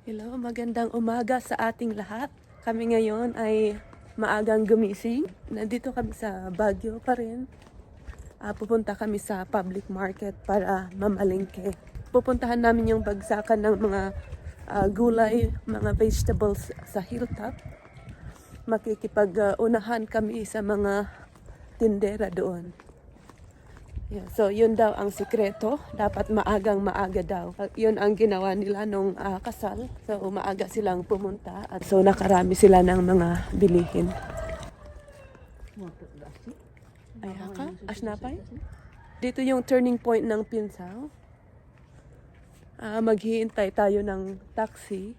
Hello, magandang umaga sa ating lahat. Kami ngayon ay maagang gumising. Nandito kami sa Baguio pa rin. Pupunta kami sa public market para mamalengke. Pupuntahan namin yung bagsakan ng mga gulay, mga vegetables sa hilltop. Makikipag-unahan kami sa mga tindera doon. Yeah, so yun daw ang sikreto, dapat maagang maaga daw. Yun ang ginawa nila nung kasal. So maaga silang pumunta at so nakarami sila ng mga bilihin. Ay haka, asnapay. Dito yung turning point ng Pinsaw. Maghihintay tayo ng taxi.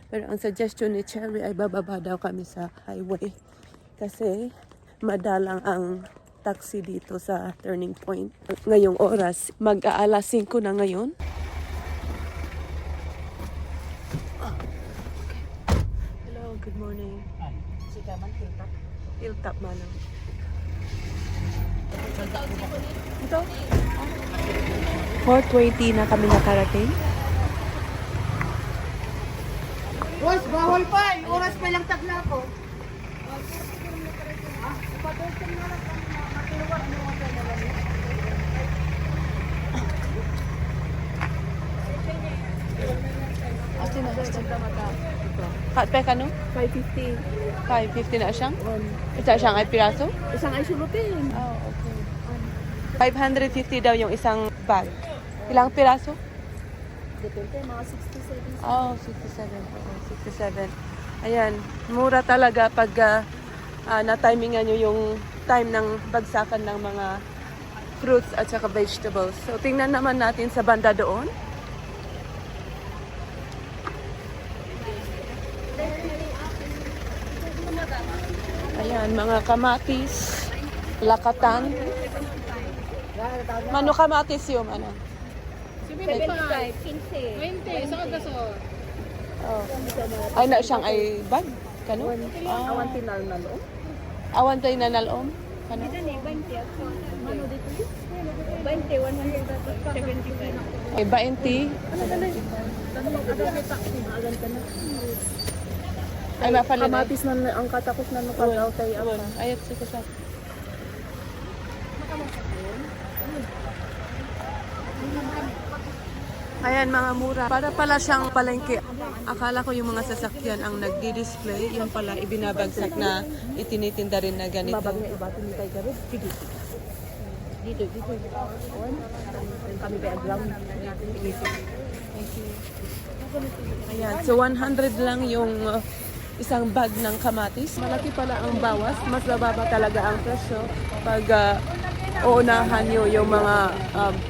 Pero ang suggestion ni Cherry ay bababa daw kami sa highway. Kasi madalang ang taxi dito sa turning point. Ngayong oras, mag-aalas 5 na ngayon. Hello, good morning. Sika man, hilltop. Hilltop man. Ito? 4:20 na kami nakarating. Boss, bawal pa eh. Oras pa lang tagla ko. Katpe ka no? 550. 550 na siyang? Isa siyang ay piraso? Isang ay sulupin. Oh, okay. 550 daw yung isang bag. Ilang piraso? Depende, mga 67. Oh, 67. Oh, 67. Ayan, mura talaga pag na-timingan nyo yung time ng bagsakan ng mga fruits at saka vegetables. So, tingnan naman natin sa banda doon. Ayan, mga kamatis, lakatan. Mano kamatis yung ano? 75, 15. 20, sa kagasol. Oh. Ay na siyang ay bag kano? Awan tinal na lo. Awan tayo na nalom kano? Ito ni 20 ako. Mano dito? 20, 175. Ay 20. Ay mapalid. Kamatis na ang katakos na napagaw tayo ako. Ayat sige sa. Ayan mga mura. Para pala siyang palengke. Akala ko yung mga sasakyan ang nagdi-display. Yan pala ibinabagsak na itinitinda rin na ganito. Babag na iba, hindi tayo garo. Dito. Kami ba ground? Ayan. So 100 lang yung isang bag ng kamatis. Malaki pala ang bawas. Mas bababa talaga ang presyo pag uunahan nyo yung mga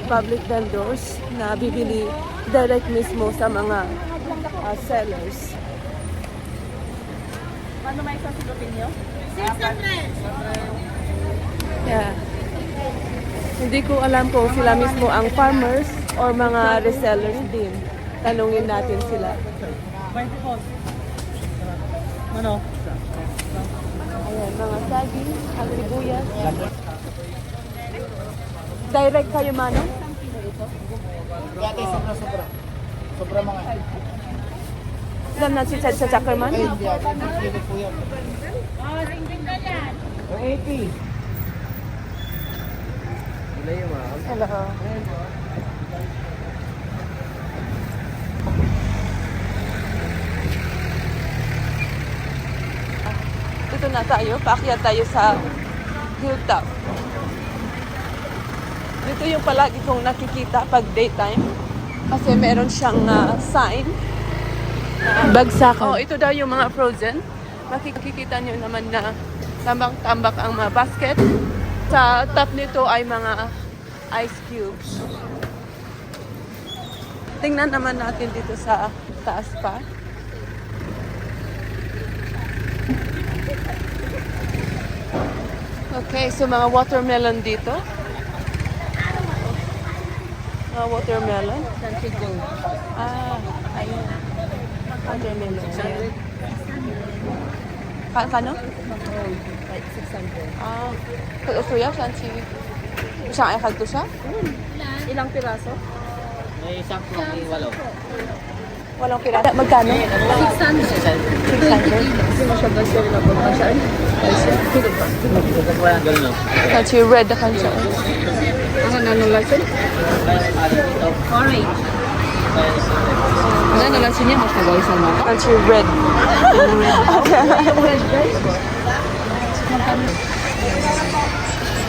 public vendors na bibili direct mismo sa mga sellers. Ano may isang silupin nyo? Yeah. Hindi ko alam kung sila mismo ang farmers or mga resellers din. Tanungin natin sila. Ano? Ayan, mga saging, agribuyas. Direct kayo, Manong? Dati sobra. Sobra mga. Alam na si Chad sa Chakerman? Ay, hindi ako. Hindi po yan. 80. Hello. Dito na tayo. Paakyat tayo sa hilltop. Dito yung palagi kong nakikita pag daytime. Kasi meron siyang sign. Bagsakan. Oh, ito daw yung mga frozen. Makikita nyo naman na tambak-tambak ang mga basket. Sa top nito ay mga ice cubes. Tingnan naman natin dito sa taas pa. Okay, so mga watermelon dito. Mga watermelon. Ayun. Watermelon. Ayan. Kano? 600. Kag-usuya, saan si... Siyang ay kagto siya? Ilang piraso? May isang walo. Walang pirata. Magkano? 600. 600. Hindi mo siya basta rin ako masaan. Kanchi red na kancha. Ang ano lasan? Orange. Ano lasan niya? Mas nagawin sa mga. Kanchi red.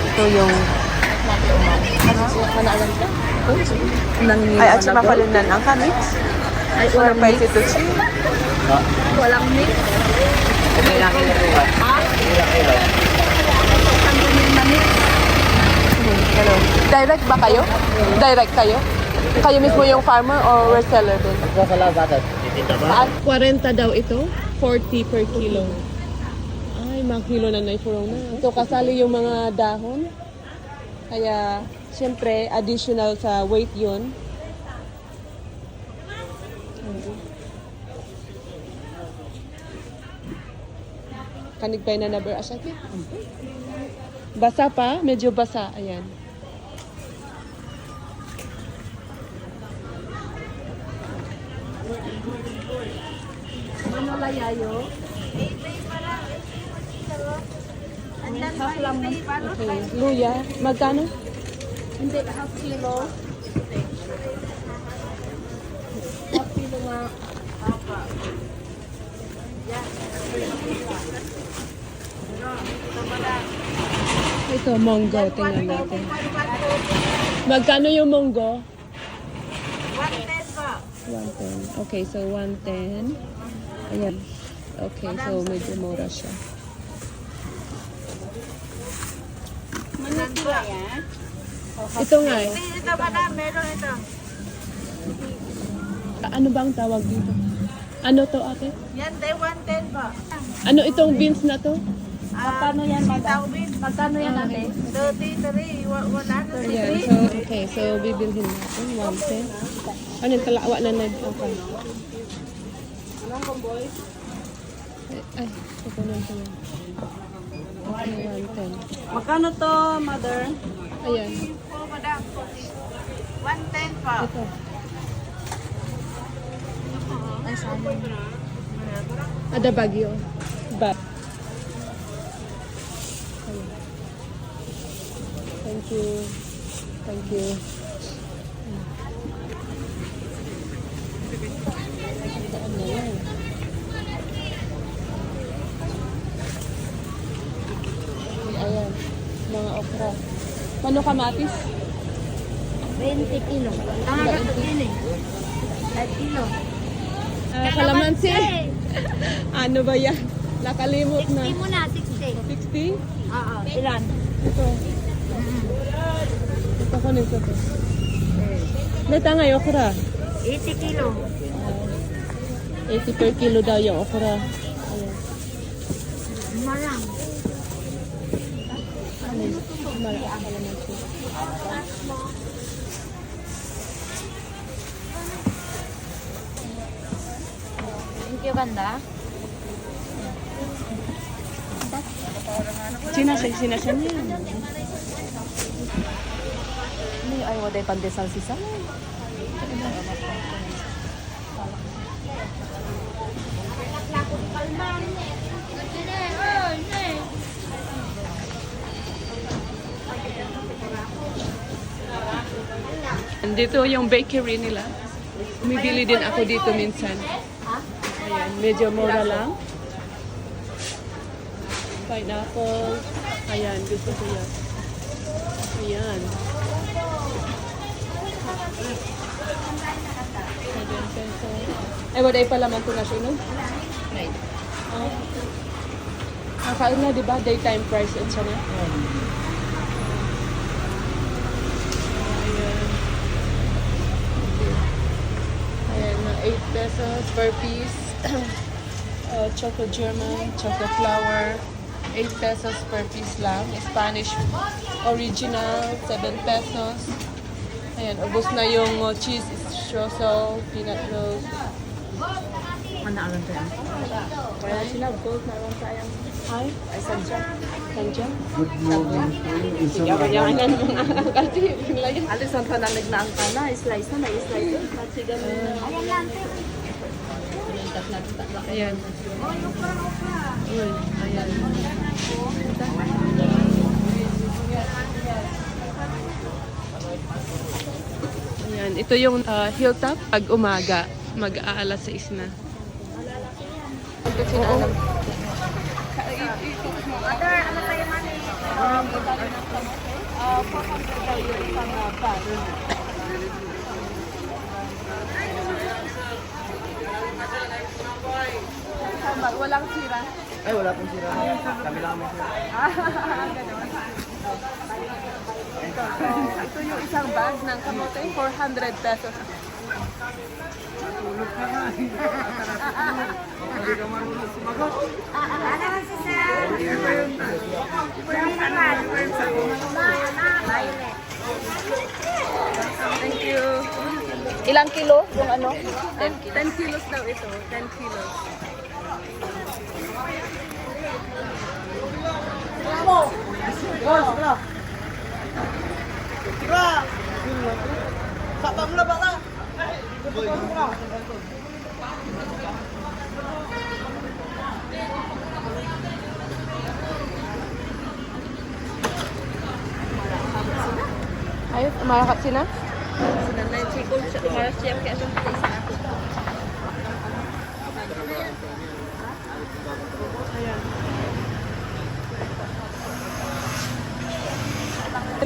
Ito yung... Manaalam ka? Ay, at siya mapalunan ang kamix. Ay, Or walang pa mix. ito siya. Walang mix. Hello. Direct ba kayo? Direct kayo? Kayo mismo yung farmer or reseller din? Saan? 40 daw ito. 40 per kilo. Ay, mga kilo na naipurong na. Ito kasali yung mga dahon. Kaya, siyempre, additional sa weight yun. Kanigpay na naber asakit. Basa pa, medyo basa. Ayan. Ano layayo? Half lang. Okay. Luya, magkano? Hindi, half kilo. Half kilo nga. Ito, monggo. Tingnan natin. Magkano yung monggo? 110 po. 110. Okay, so 110. Ayan. Okay, so medyo mura siya. Manila yan? Ito nga eh. Ito ba na? Meron ito. Ano bang tawag dito? Ano to ate? Yan, day 110 po. Ano itong beans na to? Magkano yan, madam? Magkano yan, ate? 33. Wala na. Ayan, so okay, so bibilhin natin 110. Ano yung kalawa na okay. Ay, ito na ito. Okay, 110. Magkano to, mother? Ayan, Po, madam. 110 po. ito. Ay, sana. Ada Baguio. But thank you. Thank you. Saan na yan? Ayan, mga okra. Paano kamatis? 20 kilo. Tama ka ito kilo. 5 kilo. Kalamansi. Ano ba yan? Nakalimot na. 60 mo na, 60. 60? Oo. Ilan? Ito. Ito ko nito to. Nata nga yung okra. 80 kilo. 80 per kilo daw yung okra. Ayan. Marang. Marang kalamansi. Thank you, ganda. Sinasya niya. Ano yung ayaw tayo pandesal si Sam? Dito yung bakery nila. Bumibili din ako dito minsan. Ayan, medyo mura lang. Pineapple. Ayan, gusto ko yan. Ayan. 7 pesos. Ay, wala pala man ito na siya, no? Right. Nakain na, di ba? Daytime price at siya na. Ayan, 8 pesos per piece. Choco German, choco flour, 8 pesos per piece lang. Spanish original, 7 pesos. Ayan, ubos na yung cheese, strosel, peanut rolls. Manaalan tayo. Kaya sila, gold na lang sayang. Ay, Ay, sadya. kanjan. Good morning. Sige, kayangan mo na ang kasi layan. Alis ang panalig na ang kana, slice na, may slice. Masigan mo na. Ayan lang. Ayan. Uy, ayan. Ayan, ito yung hilltop pag umaga, mag-aalas 6 na. Ito sinaalam. Walang sira. Ay, wala pong sira. Kami lang may sira. Ito yung isang bag ng kamote, 400 pesos. Thank you. Ilang kilo yung ano? 10 kilos daw ito. 10 kilos. Sabang na ba ka? Ayos, umarakap sila? Sinanay chikol siya. Maras siya kaya siya isa ako.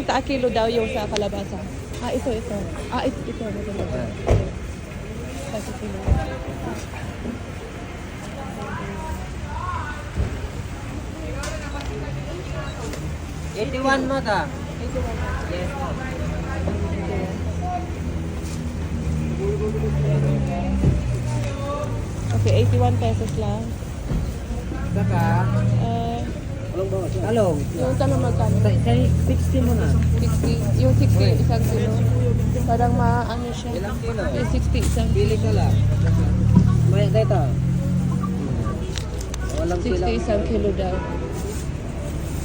Ang kilo daw yung sa kalabasa. Ito. Ito. Maganda. Kasi kilo. 81 mo ta. Okay, 81 pesos lang. Saka, talong. Yung tanong magkano? 60 mo na. 60. Yung 60, isang kilo. Parang maano siya. Ilang kilo? Yung 60, isang Pili ka lang. May dito. Walang 60, isang kilo daw.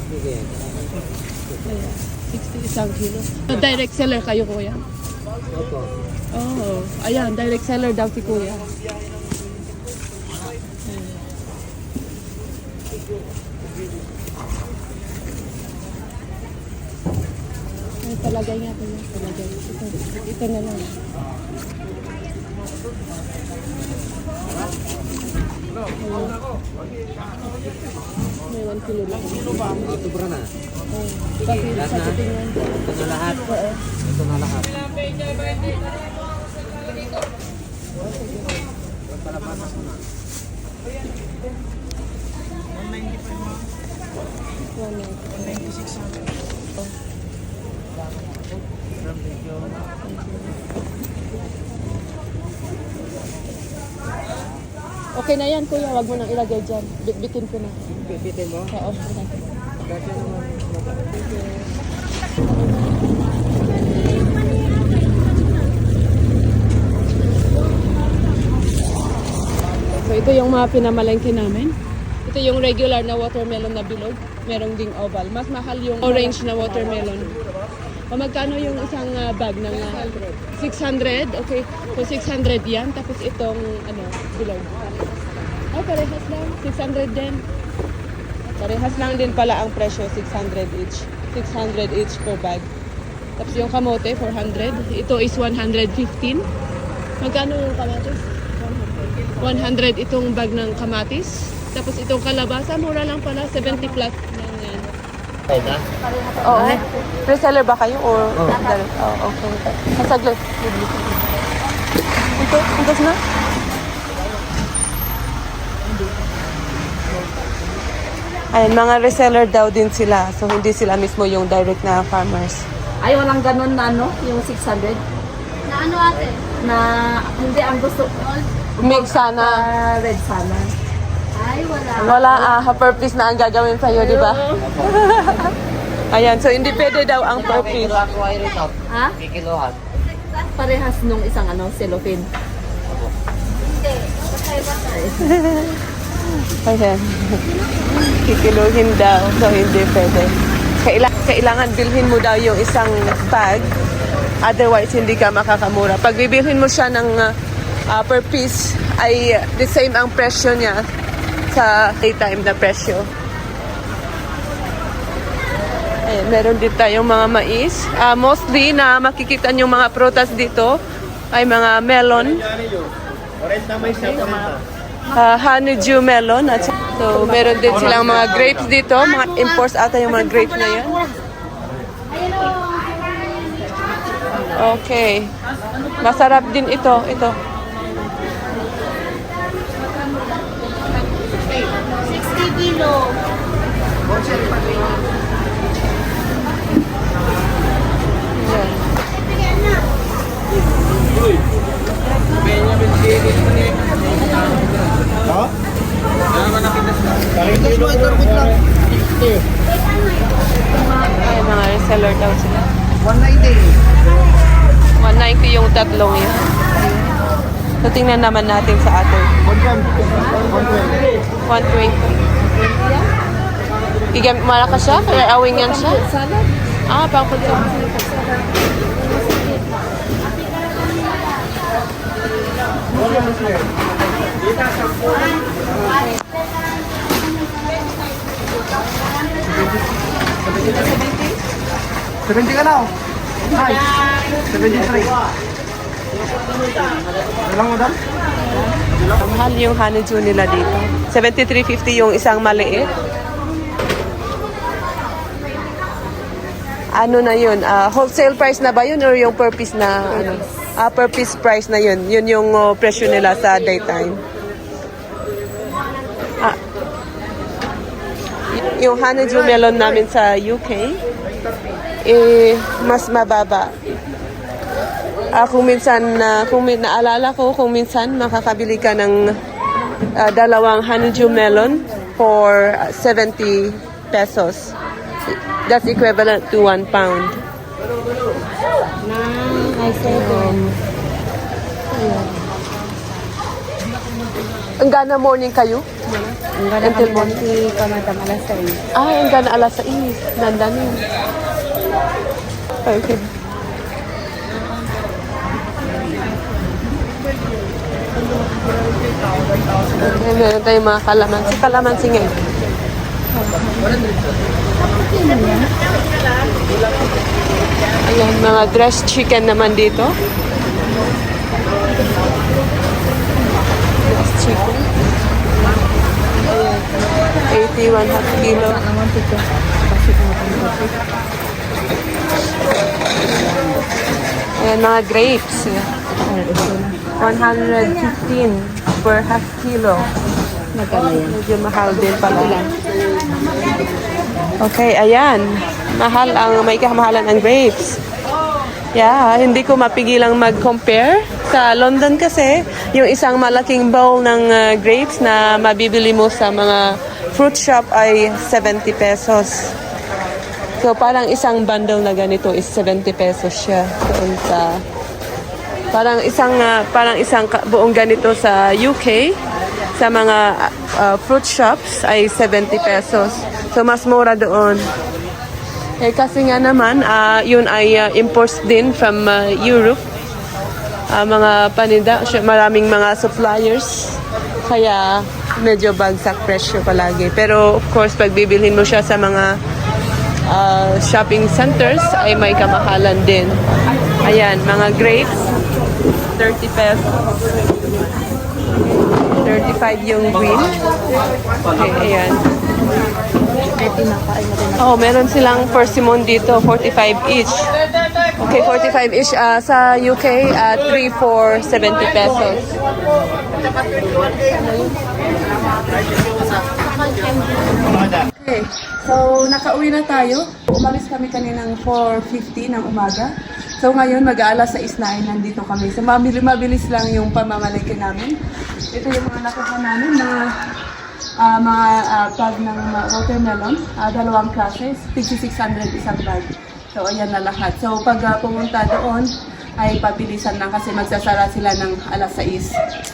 Sige. Ayan. 60, isang kilo. Direct seller kayo, kuya? Opo. Oh, ayan, direct seller daw si kuya. Ay, palagay nga po yan. Palagay. Ito na lang. May 1 kilo lang. Sobra na. Oh, kasi Lahat sa na? titingnan ko. Ito na lahat. Oo. Ito na lahat. Okay na yan, kuya. Wag mo nang ilagay dyan. Bitbitin ko na. Pipitin mo? Oo. Kasi naman. So ito yung mga pinamalengke namin. Ito yung regular na watermelon na bilog. Merong ding oval. Mas mahal yung orange na watermelon. O magkano yung isang bag ng 600? Okay. So 600 yan. Tapos itong bilog. Oh, parehas lang. 600 din. Parehas lang din pala ang presyo. 600 each. 600 each per bag. Tapos yung kamote, 400. Ito is 115. Magkano yung kamatis? 100 itong bag ng kamatis. Tapos itong kalabasa, mura lang pala, 70 plus. Yan. Pwede? Oo. Reseller ba kayo or Oo. direct? Oo, okay. Saglit. Ito, itas na? Ayan, mga reseller daw din sila. So, hindi sila mismo yung direct na farmers. Ay, walang ganun na ano, yung 600. Na ano ate? Na hindi ang gusto ko. Mix sana. Red sana. Ay, wala. Wala, per piece na ang gagawin sa'yo, di ba? Ayan, so hindi pwede daw ang per piece. Kikiluhan ko ay rito. Ha? Kikiluhan. Parehas nung isang cellophane. Hindi. Patay. Ayan. Kikiluhin daw, so hindi pwede. Kailangan bilhin mo daw yung isang bag, otherwise hindi ka makakamura. Pag bibilhin mo siya ng per piece, ay the same ang presyo niya sa daytime na presyo. Ayan, meron din tayong mga mais. Mostly na makikita yung mga prutas dito ay mga melon. Honeydew melon. At so, meron din silang mga grapes dito. Mga imports ata yung mga grapes na yan. Okay. Masarap din ito. Ito. 60 kilo. Ay, mga reseller daw sila. 190. 190 yung tatlong yun. So, tingnan naman natin sa atin. 120. Igamit malakas siya? Kaya awing yan siya? Pang puto. Seventy ka na. Hi. 73. Ilang mo dam? Mahal yung honeydew nila dito. 73.50 yung isang maliit. Ano na yun? Wholesale price na ba yun or yung per piece na ano? Per piece price na yun. Yun yung presyo nila sa daytime. Yung honeydew melon namin sa UK, mas mababa. Kung minsan, naalala ko, kung minsan makakabili ka ng dalawang honeydew melon for 70 pesos. That's equivalent to 1 pound. Ang gana morning kayo? Until morning. Ang gana alas 6. Nandan yun. Okay. Okay, meron tayong mga kalamansi. Kalamansi ngayon. Ayan, mga dressed chicken naman dito. Dressed chicken. Ayan. 81 half kilo. Ayan, mga grapes. 115 per half kilo. Medyo mahal din pala. Okay, ayan. May kamahalan ang grapes. Yeah, hindi ko mapigilang mag-compare. Sa London kasi, yung isang malaking bowl ng grapes na mabibili mo sa mga fruit shop ay 70 pesos. So, parang isang bundle na ganito is 70 pesos siya. Doon sa parang isang buong ganito sa UK sa mga fruit shops ay 70 pesos. So mas mura doon. Kasi nga naman yun ay imports din from Europe. Mga paninda, maraming mga suppliers. Kaya medyo bagsak presyo palagi. Pero of course pag bibilhin mo siya sa mga shopping centers ay may kamahalan din. Ayan, mga grapes 30 pesos. 35 yung green. Okay, ayan. Meron silang persimmon dito, 45 each. Okay, 45 each. Sa UK, 3 for 70 pesos. Okay, so nakauwi na tayo. Umalis kami kaninang 4:50 ng umaga. So ngayon, mag-aalas 6 na ay nandito kami. So mabilis lang yung pamamalengke namin. Ito yung mga nakuha namin, mga bag ng watermelon, dalawang klase, 600 isang bag. So ayan na lahat. So pag pumunta doon, ay pabilisan lang kasi magsasara sila ng alas 6.